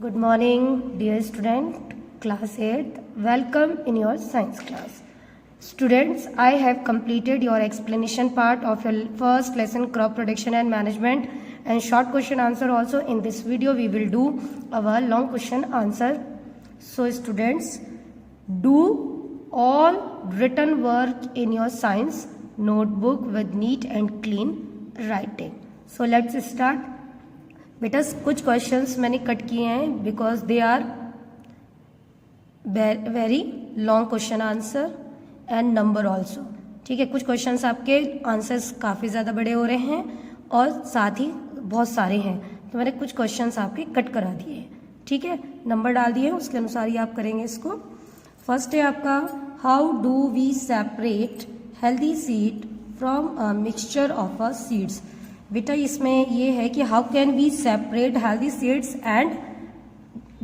Good morning, dear student, class 8th. Welcome in your science class. Students, I have completed your explanation part of your first lesson, crop production and management, and short question answer also. In this video, we will do our long question answer. So students, do all written work in your science notebook with neat and clean writing. So let's start. बेटा कुछ questions मैंने cut किए हैं because they are very long question answer and number also. ठीक है, कुछ questions आपके answers काफ़ी ज़्यादा बड़े हो रहे हैं और साथ ही बहुत सारे हैं, तो मैंने कुछ क्वेश्चंस आपके कट करा दिए हैं. ठीक है, नंबर डाल दिए, उसके अनुसार ही आप करेंगे इसको. फर्स्ट है आपका, how do we separate healthy seed from a mixture of a seeds. बेटा इसमें ये है कि how can we separate healthy seeds and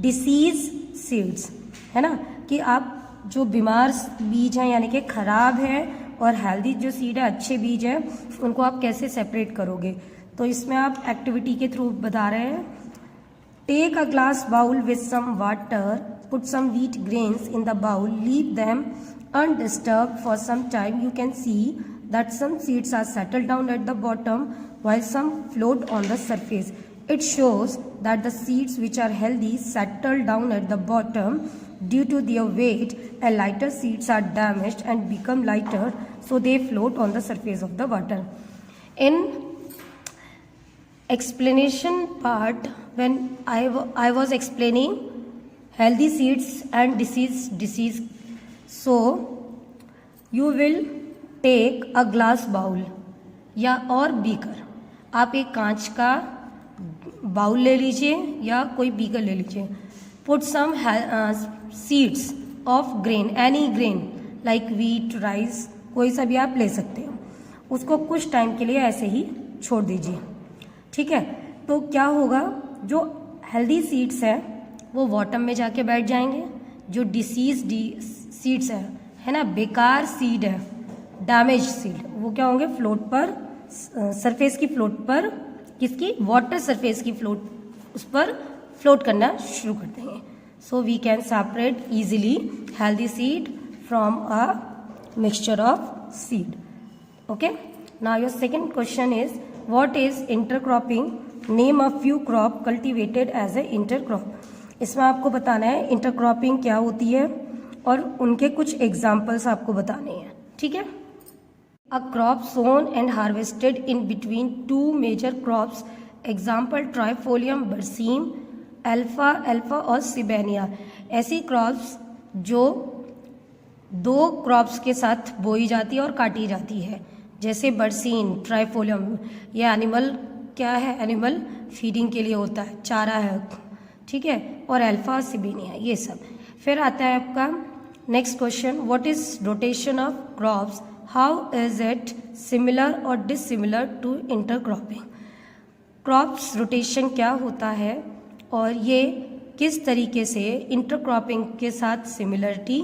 disease seeds, है ना, कि आप जो बीमार बीज हैं यानी कि खराब है और हेल्दी जो सीड है अच्छे बीज है, उनको आप कैसे सेपरेट करोगे. तो इसमें आप एक्टिविटी के थ्रू बता रहे हैं. Take a glass bowl with some water, put some wheat grains in the bowl, leave them undisturbed for some time. You can see that some seeds are settled down at the bottom while some float on the surface. It shows that the seeds which are healthy settle down at the bottom due to their weight, and lighter seeds are damaged and become lighter, so they float on the surface of the water. In explanation part, when I was explaining healthy seeds and disease, so you will take a glass bowl या और beaker. आप एक कांच का bowl ले लीजिए या कोई बीकर ले लीजिए. Put some seeds of grain, any grain like wheat, rice, कोई सा भी आप ले सकते हो. उसको कुछ टाइम के लिए ऐसे ही छोड़ दीजिए. ठीक है, तो क्या होगा, जो हेल्दी सीड्स हैं वो बॉटम में जाके बैठ जाएंगे. जो डिसीज सीड्स है ना, बेकार सीड है, डैमेज सीड, वो क्या होंगे, फ्लोट पर, सरफेस की फ्लोट पर, किसकी, वाटर सरफेस की फ्लोट, उस पर फ्लोट करना शुरू कर देंगे. So we can separate easily healthy seed from a mixture of seed. Okay, now your second question is, what is intercropping, name a few crop cultivated as a intercrop. इसमें आपको बताना है इंटरक्रॉपिंग क्या होती है और उनके कुछ एग्जाम्पल्स आपको बताने हैं. ठीक है, a crop sown and harvested in between two major crops, example trifolium, berseem, alfa और सिबेनिया. ऐसी क्रॉप्स जो दो क्रॉप्स के साथ बोई जाती है और काटी जाती है, जैसे बरसीम, ट्राइफोलियम, ये एनिमल क्या है, एनिमल फीडिंग के लिए होता है, चारा है. ठीक है, और अल्फा, सिबेनिया, ये सब. फिर आता है आपका next question, what is rotation of crops, how is it similar और dissimilar to intercropping. Crops rotation क्या होता है और ये किस तरीके से इंटरक्रॉपिंग के साथ सिमिलरिटी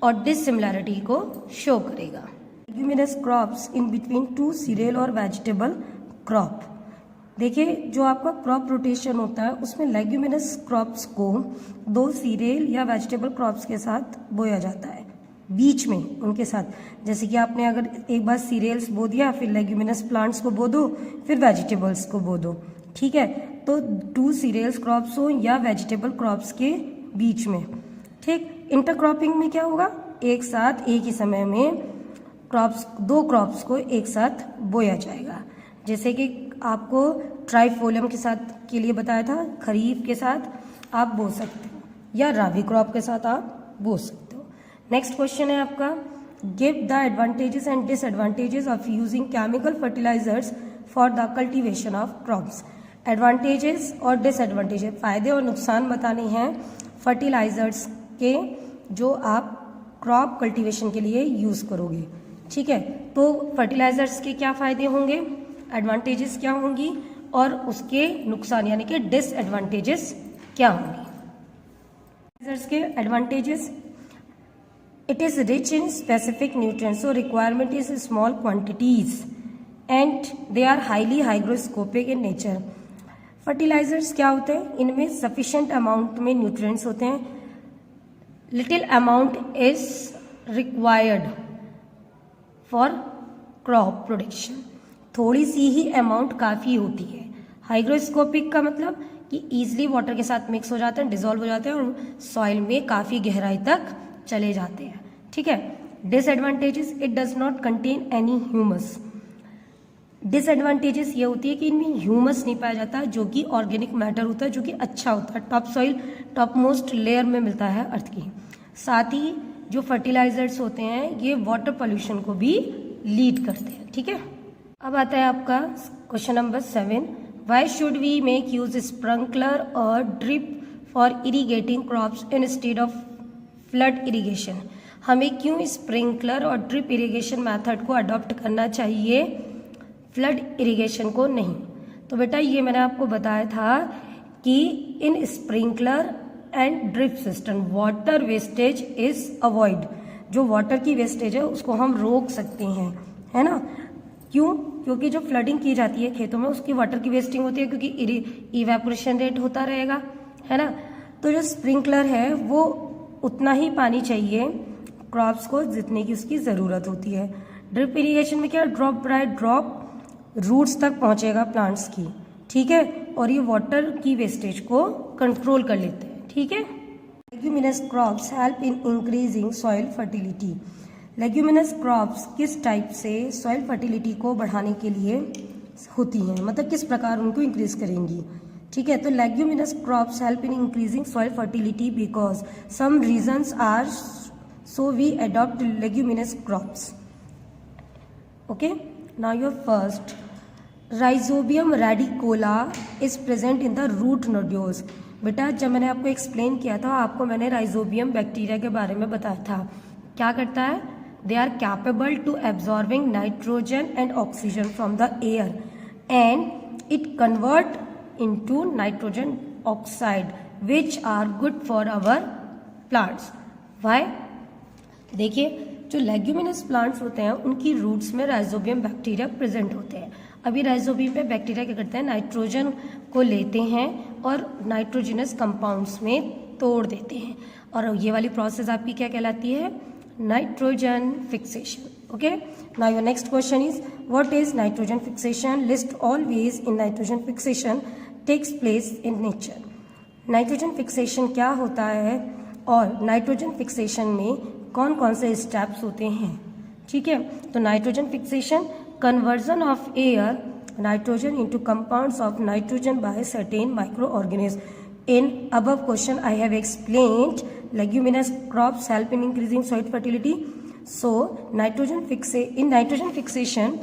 और डिसिमिलरिटी को शो करेगा. Leguminous crops in between to serial और वेजिटेबल क्रॉप. देखिए, जो आपका क्रॉप रोटेशन होता है उसमें लेग्यूमिनस क्रॉप्स को दो सीरियल या वेजिटेबल क्रॉप्स के साथ बोया जाता है, बीच में उनके साथ. जैसे कि आपने अगर एक बार सीरियल्स बो दिया, फिर लेग्यूमिनस प्लांट्स को बो दो, फिर वेजिटेबल्स को बो दो. ठीक है, तो टू सीरियल्स क्रॉप्स हो या वेजिटेबल क्रॉप्स के बीच में. ठीक, इंटरक्रॉपिंग में क्या होगा, एक साथ एक ही समय में क्रॉप्स, दो क्रॉप्स को एक साथ बोया जाएगा. जैसे कि आपको ट्राइफोलियम के साथ के लिए बताया था, खरीफ के साथ आप बो सकते हो या राबी क्रॉप के साथ आप बो सकते हो. नेक्स्ट क्वेश्चन है आपका, give the advantages and disadvantages of using chemical fertilisers for the cultivation of crops. Advantages और डिसएडवांटेजेस, फायदे और नुकसान बताने हैं फर्टिलाइजर्स के जो आप क्रॉप कल्टीवेशन के लिए यूज करोगे. ठीक है, तो फर्टिलाइजर्स के क्या फायदे होंगे, एडवांटेजेस क्या होंगी और उसके नुकसान यानी कि डिसएडवांटेजेस क्या होंगी. फर्टिलाइजर्स के advantages, it is rich in specific nutrients, so requirement is small quantities and they are highly hygroscopic in nature. Fertilisers क्या होते हैं? इनमें सफिशिएंट अमाउंट में न्यूट्रिएंट्स होते हैं, little amount is required for crop production, थोड़ी सी ही amount काफ़ी होती है। हाइग्रोस्कोपिक का मतलब कि ईजिली वाटर के साथ मिक्स हो जाते हैं, डिजोल्व हो जाते हैं और सॉइल में काफ़ी गहराई तक चले जाते हैं, ठीक है। Disadvantages, it does not contain any humus. Disadvantages ये होती है कि इनमें ह्यूमस नहीं पाया जाता, जो कि ऑर्गेनिक मैटर होता है, जो कि अच्छा होता है, top soil top most layer में मिलता है अर्थ की। साथ ही जो फर्टिलाइजर्स होते हैं ये वाटर पोल्यूशन को भी लीड करते हैं, ठीक है। अब आता है आपका question number 7, why should we make use sprinkler और drip for irrigating crops instead of flood irrigation? हमें क्यों स्प्रिंकलर और ड्रिप इरीगेशन मेथड को अडॉप्ट करना चाहिए, फ्लड इरीगेशन को नहीं? तो बेटा ये मैंने आपको बताया था कि in sprinkler and drip system water wastage is avoid, जो वाटर की वेस्टेज है उसको हम रोक सकते हैं, है ना। क्यों? क्योंकि जो फ्लडिंग की जाती है खेतों में उसकी वाटर की वेस्टिंग होती है, क्योंकि इवेपोरेशन रेट होता रहेगा, है ना। तो जो स्प्रिंकलर है वो उतना ही पानी चाहिए क्रॉप्स को जितने की उसकी ज़रूरत होती है। ड्रिप इरीगेशन में क्या, ड्रॉप बाय ड्रॉप रूट्स तक पहुंचेगा प्लांट्स की, ठीक है, और ये वाटर की वेस्टेज को कंट्रोल कर लेते हैं, ठीक है। Leguminous crops help in increasing soil fertility. Leguminous crops किस टाइप से सॉइल फर्टिलिटी को बढ़ाने के लिए होती हैं, मतलब किस प्रकार उनको इंक्रीज करेंगी, ठीक है। तो leguminous crops help in increasing soil fertility because some reasons are so we adopt leguminous crops. Okay, now your first, Rhizobium radicola is present in the root nodules. बेटा जब मैंने आपको एक्सप्लेन किया था, आपको मैंने राइजोबियम बैक्टीरिया के बारे में बताया था। क्या करता है? They are capable to absorbing nitrogen and oxygen from the air and it convert into nitrogen oxide which are good for our plants. Why? देखिए, जो लेग्यूमिनस प्लांट्स होते हैं उनकी रूट्स में राइजोबियम बैक्टीरिया प्रेजेंट होते हैं। अभी राइजोबियम पे बैक्टीरिया क्या करते हैं, नाइट्रोजन को लेते हैं और नाइट्रोजनस कंपाउंड्स में तोड़ देते हैं, और ये वाली प्रोसेस आपकी क्या कहलाती है, nitrogen fixation. Okay, now your next question is what is nitrogen fixation? List all ways in nitrogen fixation takes place in nature. Nitrogen fixation क्या होता है और नाइट्रोजन फिक्सेशन में कौन कौन से स्टेप्स होते हैं, ठीक है। तो nitrogen fixation, conversion of air nitrogen into compounds of nitrogen by certain microorganisms. In above question I have explained leguminous crops help in increasing soil fertility. So in nitrogen fixation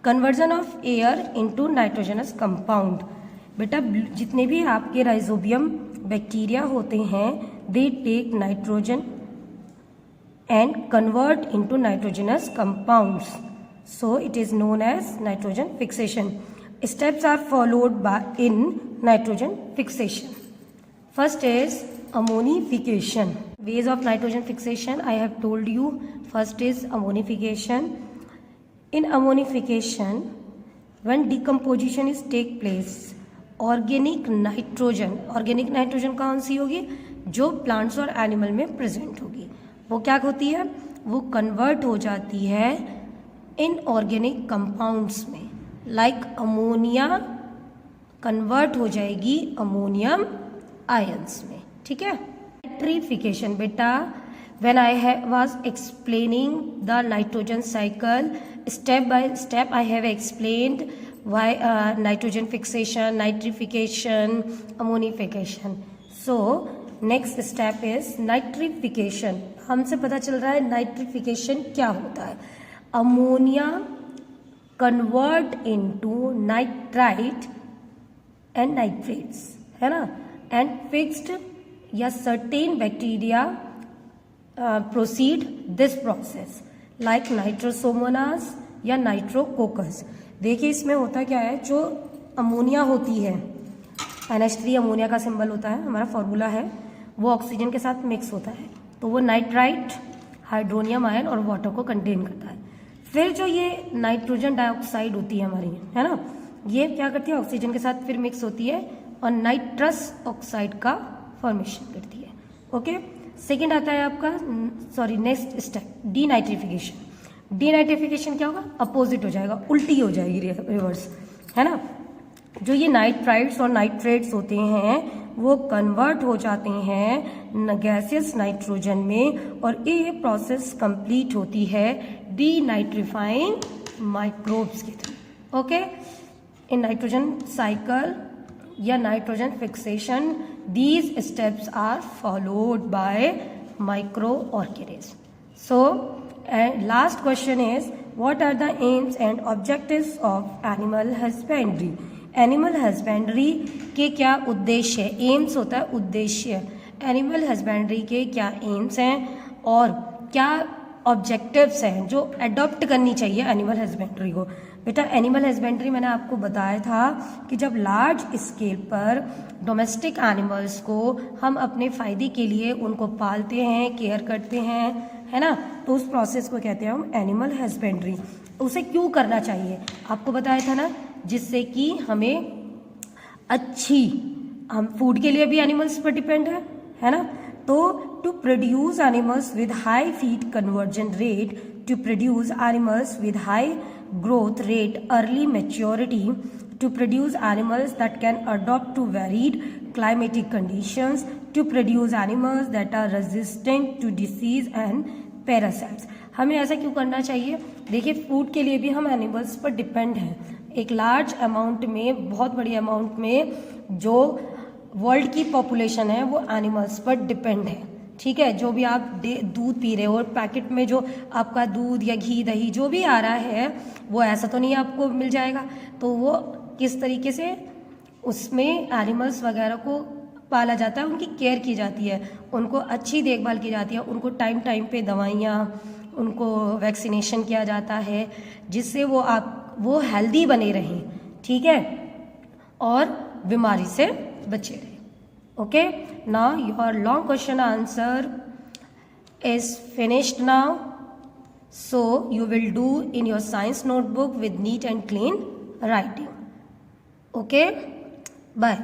conversion of air into nitrogenous compound. बेटा जितने भी आपके rhizobium bacteria होते हैं they take nitrogen and convert into nitrogenous compounds. So it is known as nitrogen fixation. Steps are followed by in nitrogen fixation. First is ammonification. Ways of nitrogen fixation I have told you. First is ammonification. In ammonification, when decomposition is take place, organic nitrogen कौन सी होगी, जो plants और animal में present होगी, वो क्या होती है, वो convert हो जाती है इनऑर्गेनिक कंपाउंड्स में, लाइक अमोनिया कन्वर्ट हो जाएगी अमोनियम आयंस में, ठीक है। नाइट्रिफिकेशन, बेटा when I was explaining the nitrogen cycle step by step I have explained why nitrogen fixation, nitrification, ammonification. So next step is nitrification. हमसे पता चल रहा है नाइट्रिफिकेशन क्या होता है। Ammonia convert into nitrite and nitrates, है ना, एंड फिक्स्ड या certain bacteria proceed this process like Nitrosomonas या नाइट्रोकोकस। देखिए इसमें होता क्या है, जो अमोनिया होती है, NH3 अमोनिया का सिंबल होता है, हमारा फॉर्मूला है, वो ऑक्सीजन के साथ मिक्स होता है, तो वो नाइट्राइट, हाइड्रोनियम आयन और वाटर को कंटेन करता है। फिर जो ये नाइट्रोजन डाइऑक्साइड होती है हमारी, है ना, ये क्या करती है, ऑक्सीजन के साथ फिर मिक्स होती है और नाइट्रस ऑक्साइड का फॉर्मेशन करती है। ओके, सेकंड आता है आपका नेक्स्ट स्टेप डीनाइट्रिफिकेशन। डीनाइट्रिफिकेशन क्या होगा, अपोजिट हो जाएगा, उल्टी हो जाएगी, रिवर्स, है ना। जो ये नाइट्राइड्स और नाइट्रेट्स होते हैं वो कन्वर्ट हो जाते हैं गैसियस नाइट्रोजन में, और ये प्रोसेस कंप्लीट होती है डीनाइट्रीफाइंग माइक्रोब्स के through. Okay, in nitrogen cycle या nitrogen fixation these steps are followed by microorganisms. So, and last question is, what are the aims and objectives of animal husbandry? Animal husbandry के क्या उद्देश्य है, AIIMS होता है उद्देश्य, animal husbandry के क्या एम्स हैं और क्या ऑब्जेक्टिव्स हैं जो अडॉप्ट करनी चाहिए एनिमल हस्बेंड्री को। बेटा एनिमल हस्बेंड्री मैंने आपको बताया था कि जब लार्ज स्केल पर डोमेस्टिक एनिमल्स को हम अपने फ़ायदे के लिए उनको पालते हैं, केयर करते हैं, है ना, तो उस प्रोसेस को कहते हैं हम एनिमल हस्बेंड्री। उसे क्यों करना चाहिए आपको बताया था ना, जिससे कि हमें हम फूड के लिए भी एनिमल्स पर डिपेंड है ना। तो to produce animals with high feed conversion rate, to produce animals with high growth rate, early maturity, to produce animals that can adapt to varied climatic conditions, to produce animals that are resistant to disease and parasites। हमें ऐसा क्यों करना चाहिए, देखिए food के लिए भी हम एनिमल्स पर डिपेंड हैं, एक लार्ज अमाउंट में, बहुत बड़ी अमाउंट में जो वर्ल्ड की पॉपुलेशन है वो एनिमल्स पर डिपेंड है। ठीक है, जो भी आप दूध पी रहे हो और पैकेट में जो आपका दूध या घी दही जो भी आ रहा है वो ऐसा तो नहीं आपको मिल जाएगा, तो वो किस तरीके से उसमें एनिमल्स वगैरह को पाला जाता है, उनकी केयर की जाती है, उनको अच्छी देखभाल की जाती है, उनको टाइम टाइम पे दवाइयाँ, उनको वैक्सीनेशन किया जाता है, जिससे वो हेल्दी बने रहें, ठीक है, और बीमारी से बचे रहें। Okay, now your long question answer is finished now. So you will do in your science notebook with neat and clean writing. Okay, bye.